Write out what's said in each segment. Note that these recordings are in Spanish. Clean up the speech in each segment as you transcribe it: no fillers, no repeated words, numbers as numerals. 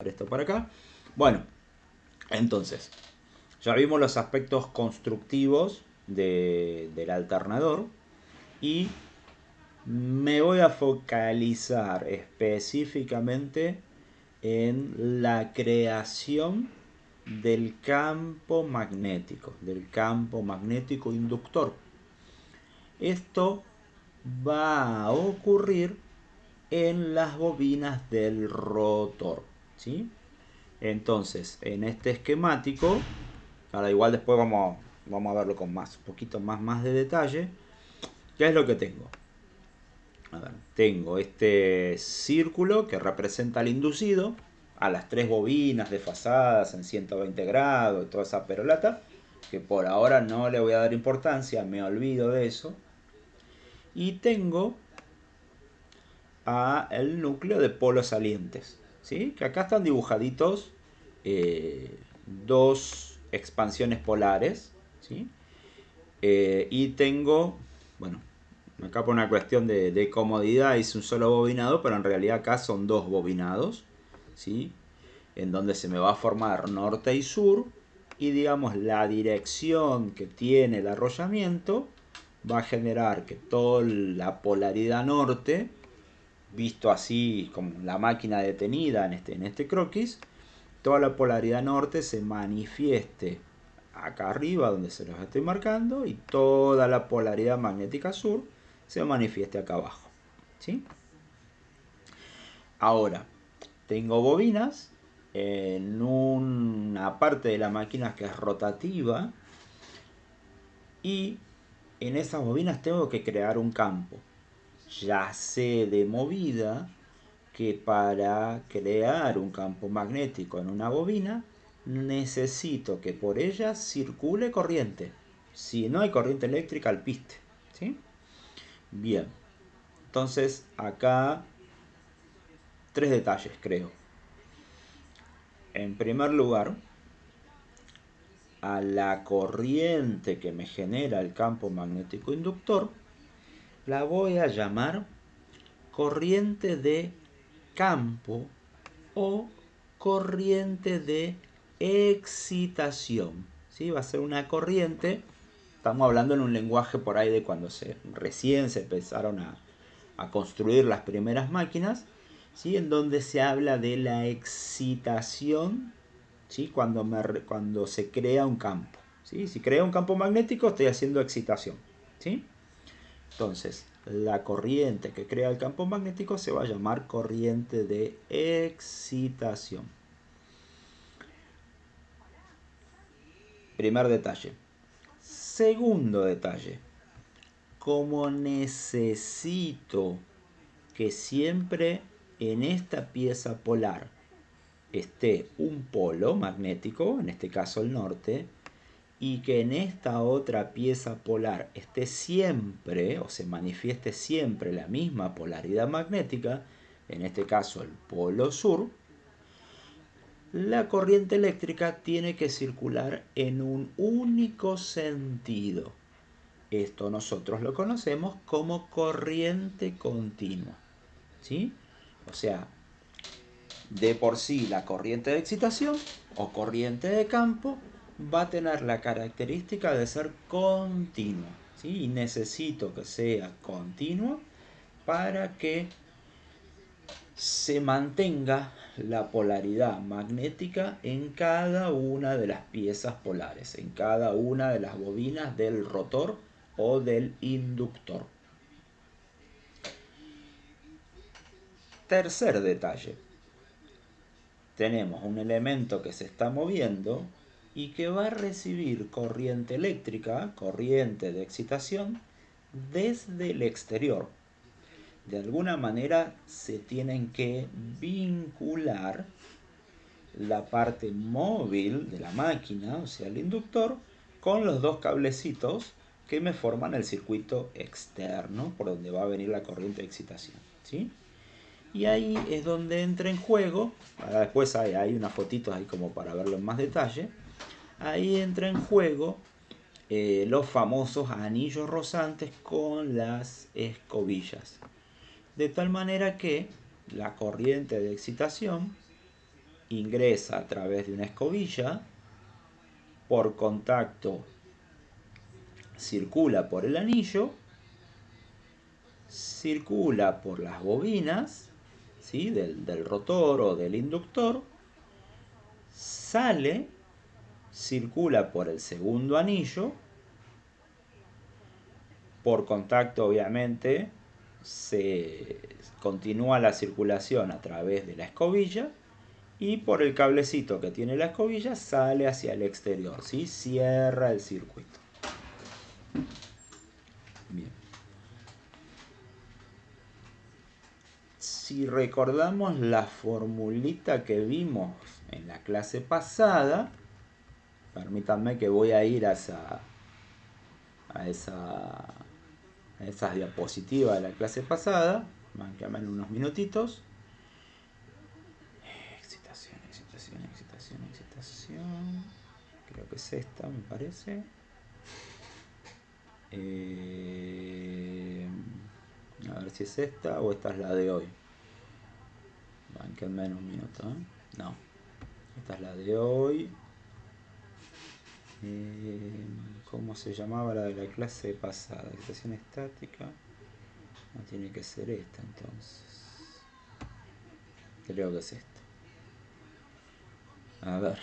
esto para acá. Bueno, entonces, ya vimos los aspectos constructivos del alternador y me voy a focalizar específicamente en la creación del campo magnético inductor. Esto va a ocurrir en las bobinas del rotor, ¿sí? Entonces, en este esquemático, ahora igual después vamos a verlo con un poquito más de detalle. ¿Qué es lo que tengo? A ver, tengo este círculo que representa el inducido a las tres bobinas desfasadas en 120 grados, toda esa perolata, que por ahora no le voy a dar importancia, me olvido de eso. Y tengo a el núcleo de polos salientes, ¿sí? Que acá están dibujaditos dos expansiones polares, ¿sí? Y tengo, bueno, acá por una cuestión de comodidad hice un solo bobinado, pero en realidad acá son dos bobinados, ¿sí? En donde se me va a formar norte y sur, y digamos la dirección que tiene el arrollamiento va a generar que toda la polaridad norte, visto así como la máquina detenida en este croquis, toda la polaridad norte se manifieste acá arriba donde se los estoy marcando y toda la polaridad magnética sur se manifieste acá abajo, ¿sí? Ahora, tengo bobinas en una parte de la máquina que es rotativa y en esas bobinas tengo que crear un campo. Ya sé de movida que para crear un campo magnético en una bobina necesito que por ella circule corriente. Si no hay corriente eléctrica, al piste, ¿sí? Bien, entonces acá tres detalles creo. En primer lugar, a la corriente que me genera el campo magnético inductor la voy a llamar corriente de campo o corriente de excitación, ¿sí? Va a ser una corriente, estamos hablando en un lenguaje por ahí de cuando recién se empezaron a construir las primeras máquinas, ¿sí? En donde se habla de la excitación, ¿sí? Cuando se crea un campo, ¿sí? Si crea un campo magnético estoy haciendo excitación, ¿sí? Entonces, la corriente que crea el campo magnético se va a llamar corriente de excitación. Primer detalle. Segundo detalle. Como necesito que siempre en esta pieza polar esté un polo magnético, en este caso el norte, y que en esta otra pieza polar esté siempre o se manifieste siempre la misma polaridad magnética, en este caso el polo sur, la corriente eléctrica tiene que circular en un único sentido. Esto nosotros lo conocemos como corriente continua, ¿sí? O sea, de por sí la corriente de excitación o corriente de campo va a tener la característica de ser continua, ¿sí? Y necesito que sea continua para que se mantenga la polaridad magnética en cada una de las piezas polares, en cada una de las bobinas del rotor o del inductor. Tercer detalle. Tenemos un elemento que se está moviendo y que va a recibir corriente eléctrica, corriente de excitación, desde el exterior. De alguna manera se tienen que vincular la parte móvil de la máquina, o sea el inductor, con los dos cablecitos que me forman el circuito externo por donde va a venir la corriente de excitación, ¿sí? Y ahí es donde entra en juego, ahora después hay unas fotitos ahí como para verlo en más detalle, ahí entra en juego los famosos anillos rozantes con las escobillas. De tal manera que la corriente de excitación ingresa a través de una escobilla, por contacto circula por el anillo, circula por las bobinas, ¿sí? del rotor o del inductor, sale, circula por el segundo anillo, por contacto obviamente se continúa la circulación a través de la escobilla y por el cablecito que tiene la escobilla sale hacia el exterior, ¿sí? Cierra el circuito. Bien. Si recordamos la formulita que vimos en la clase pasada, permítanme que voy a ir a esas diapositivas de la clase pasada, manqueame en unos minutitos. Excitación, excitación, excitación, excitación. Creo que es esta, me parece. A ver si es esta o esta es la de hoy. Manquenme en un minuto, ¿eh? No, esta es la de hoy. ¿Cómo se llamaba la de la clase pasada? Excitación estática. No tiene que ser esta entonces. Creo que es esta. A ver.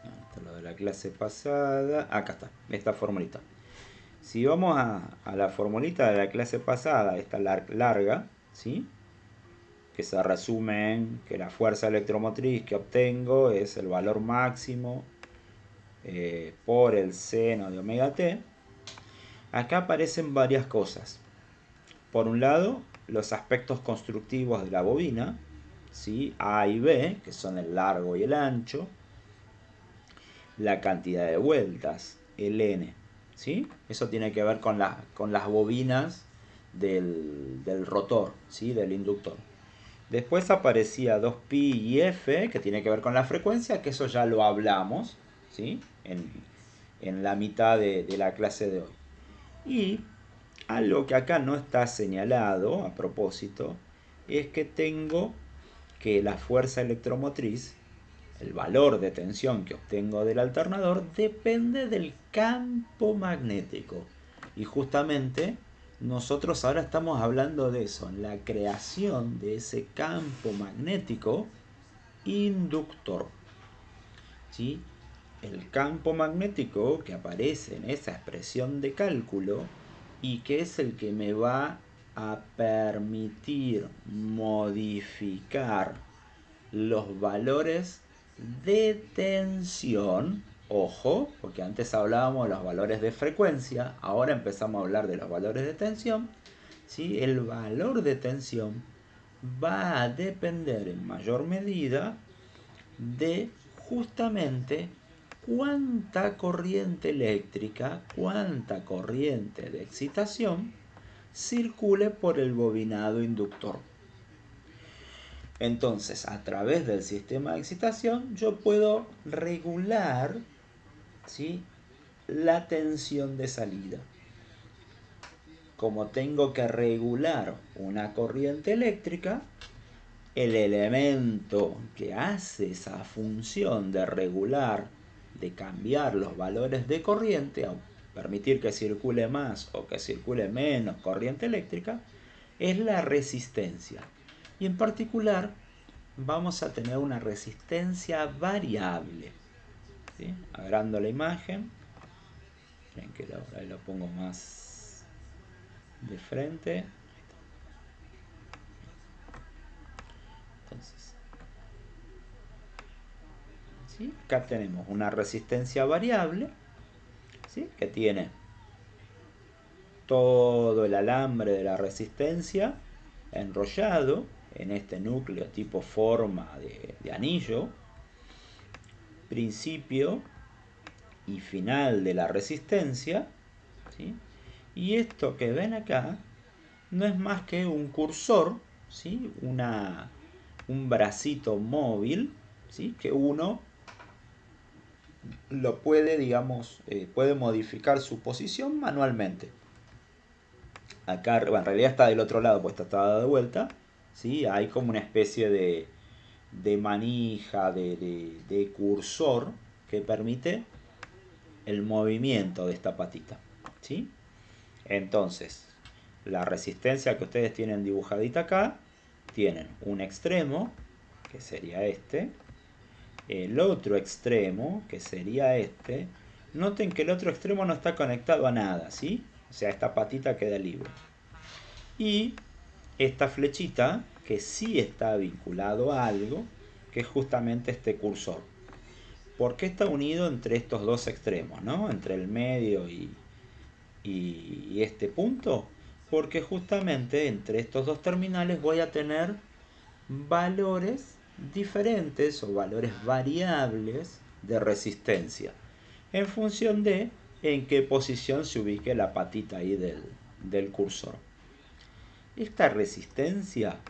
Esto es lo de la clase pasada. Acá está, esta formulita. Si vamos a la formulita de la clase pasada, esta larga, ¿sí? Que se resume en que la fuerza electromotriz que obtengo es el valor máximo por el seno de omega t. Acá aparecen varias cosas. Por un lado, los aspectos constructivos de la bobina, ¿sí? A y B, que son el largo y el ancho, la cantidad de vueltas, el N, ¿sí? Eso tiene que ver con las bobinas del rotor, ¿sí? Del inductor. Después aparecía 2pi y F, que tiene que ver con la frecuencia, que eso ya lo hablamos, ¿sí? En la mitad de la clase de hoy. Y algo que acá no está señalado, a propósito, es que tengo que la fuerza electromotriz, el valor de tensión que obtengo del alternador, depende del campo magnético. Y justamente nosotros ahora estamos hablando de eso, la creación de ese campo magnético inductor. ¿Sí? El campo magnético que aparece en esa expresión de cálculo y que es el que me va a permitir modificar los valores de tensión. Ojo, porque antes hablábamos de los valores de frecuencia, ahora empezamos a hablar de los valores de tensión. ¿Sí? El valor de tensión va a depender en mayor medida de justamente cuánta corriente eléctrica, cuánta corriente de excitación circule por el bobinado inductor. Entonces, a través del sistema de excitación, yo puedo regular, ¿sí?, la tensión de salida. Como tengo que regular una corriente eléctrica, el elemento que hace esa función de regular, de cambiar los valores de corriente, a permitir que circule más o que circule menos corriente eléctrica, es la resistencia. Y en particular vamos a tener una resistencia variable. ¿Sí? Agrando la imagen. Miren que ahí lo pongo más de frente. Entonces, ¿sí? Acá tenemos una resistencia variable, ¿sí?, que tiene todo el alambre de la resistencia enrollado en este núcleo tipo forma de anillo, principio y final de la resistencia, ¿sí? Y esto que ven acá no es más que un cursor, ¿sí?, un bracito móvil, ¿sí?, que uno lo puede, digamos, puede modificar su posición manualmente. Acá, bueno, en realidad está del otro lado, pues está dada de vuelta. ¿Sí? Hay como una especie de manija, de cursor que permite el movimiento de esta patita. ¿Sí? Entonces, la resistencia que ustedes tienen dibujadita acá, tienen un extremo, que sería este, el otro extremo, que sería este. Noten que el otro extremo no está conectado a nada, ¿sí? O sea, esta patita queda libre. Y esta flechita, que sí está vinculado a algo, que es justamente este cursor. ¿Por qué está unido entre estos dos extremos, ¿no? Entre el medio y este punto? Porque justamente entre estos dos terminales voy a tener valores diferentes o valores variables de resistencia en función de en qué posición se ubique la patita ahí del cursor. Esta resistencia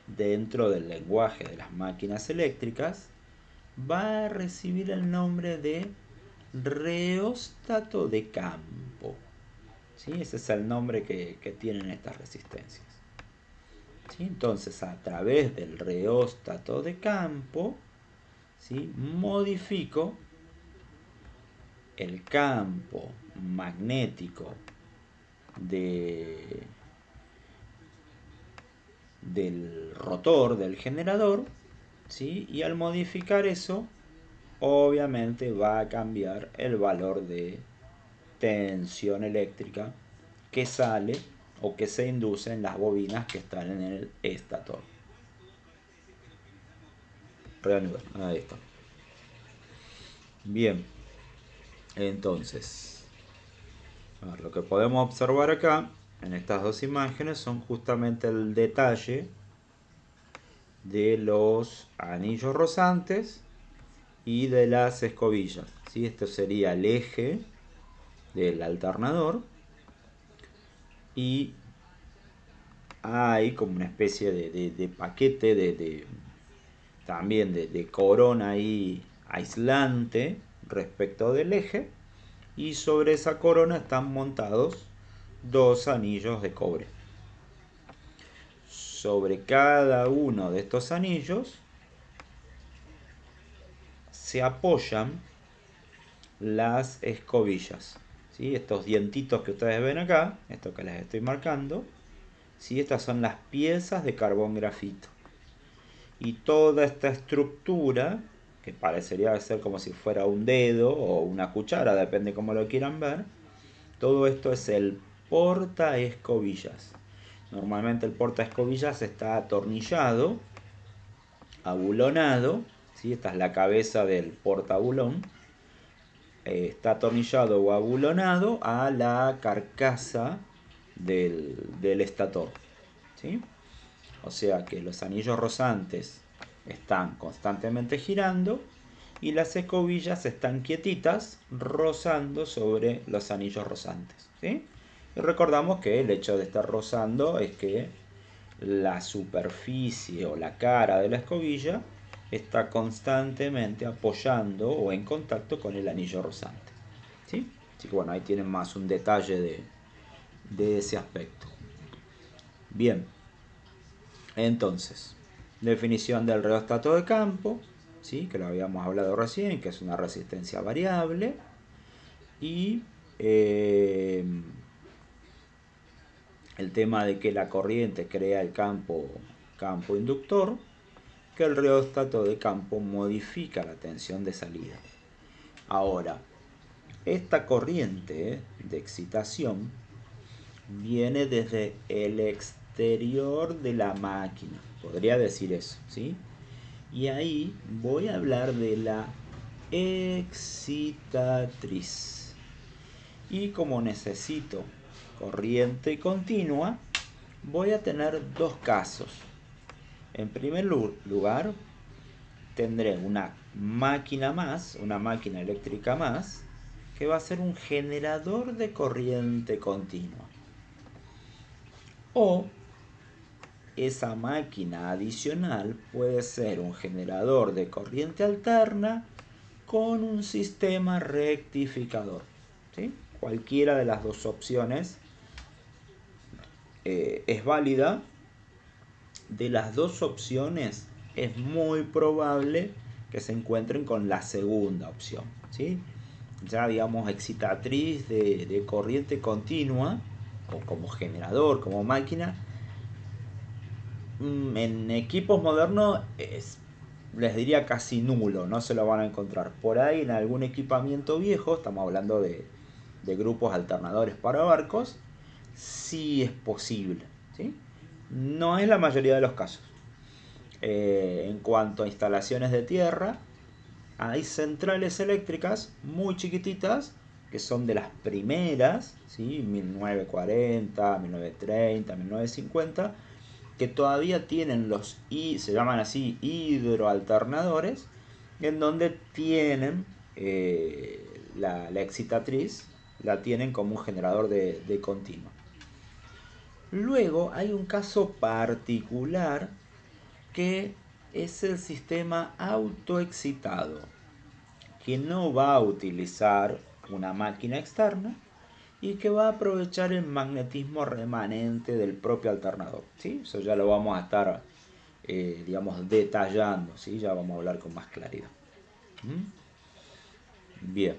dentro del lenguaje de las máquinas eléctricas va a recibir el nombre de reóstato de campo. ¿Sí? Ese es el nombre que tienen estas resistencias. ¿Sí? Entonces, a través del reóstato de campo, ¿sí? Modifico el campo magnético del rotor del generador, ¿sí? Y al modificar eso, obviamente va a cambiar el valor de tensión eléctrica que sale o que se induce en las bobinas que están en el estator. Reanudar, ahí está. Bien, entonces, a ver, lo que podemos observar acá en estas dos imágenes son justamente el detalle de los anillos rozantes y de las escobillas. ¿Sí? Esto sería el eje del alternador y hay como una especie de paquete también de corona ahí aislante respecto del eje, y sobre esa corona están montados dos anillos de cobre. Sobre cada uno de estos anillos se apoyan las escobillas, ¿sí? Estos dientitos que ustedes ven acá, esto que les estoy marcando, ¿sí? Estas son las piezas de carbón grafito. Y toda esta estructura, que parecería ser como si fuera un dedo o una cuchara, depende cómo lo quieran ver, todo esto es el portaescobillas. Normalmente el portaescobillas está atornillado, abulonado, ¿sí? Esta es la cabeza del portabulón. Está atornillado o abulonado a la carcasa del estator, ¿sí? O sea que los anillos rozantes están constantemente girando y las escobillas están quietitas rozando sobre los anillos rozantes, ¿sí? Y recordamos que el hecho de estar rozando es que la superficie o la cara de la escobilla está constantemente apoyando o en contacto con el anillo rozante, ¿sí? Así que bueno, ahí tienen más un detalle de ese aspecto. Bien, entonces, definición del reóstato de campo, ¿sí? Que lo habíamos hablado recién, que es una resistencia variable. Y el tema de que la corriente crea el campo inductor, que el reóstato de campo modifica la tensión de salida. Ahora, esta corriente de excitación viene desde el exterior de la máquina, podría decir eso, ¿sí? Y ahí voy a hablar de la excitatriz. Y como necesito corriente continua, voy a tener dos casos. En primer lugar, tendré una máquina más, una máquina eléctrica más, que va a ser un generador de corriente continua. O esa máquina adicional puede ser un generador de corriente alterna con un sistema rectificador, ¿sí? Cualquiera de las dos opciones es válida, de las dos opciones es muy probable que se encuentren con la segunda opción, ¿sí? Ya digamos excitatriz de corriente continua o como generador, como máquina, en equipos modernos les diría casi nulo, no se lo van a encontrar. Por ahí en algún equipamiento viejo, estamos hablando de grupos alternadores para barcos, sí es posible, ¿sí? No es la mayoría de los casos. En cuanto a instalaciones de tierra, hay centrales eléctricas muy chiquititas que son de las primeras, ¿sí? 1940, 1930, 1950, que todavía tienen se llaman así, hidroalternadores, en donde tienen la excitatriz, la tienen como un generador de continuo. Luego hay un caso particular que es el sistema autoexcitado, que no va a utilizar una máquina externa y que va a aprovechar el magnetismo remanente del propio alternador, ¿sí? Eso ya lo vamos a estar, digamos, detallando, ¿sí? Ya vamos a hablar con más claridad. ¿Mm? Bien.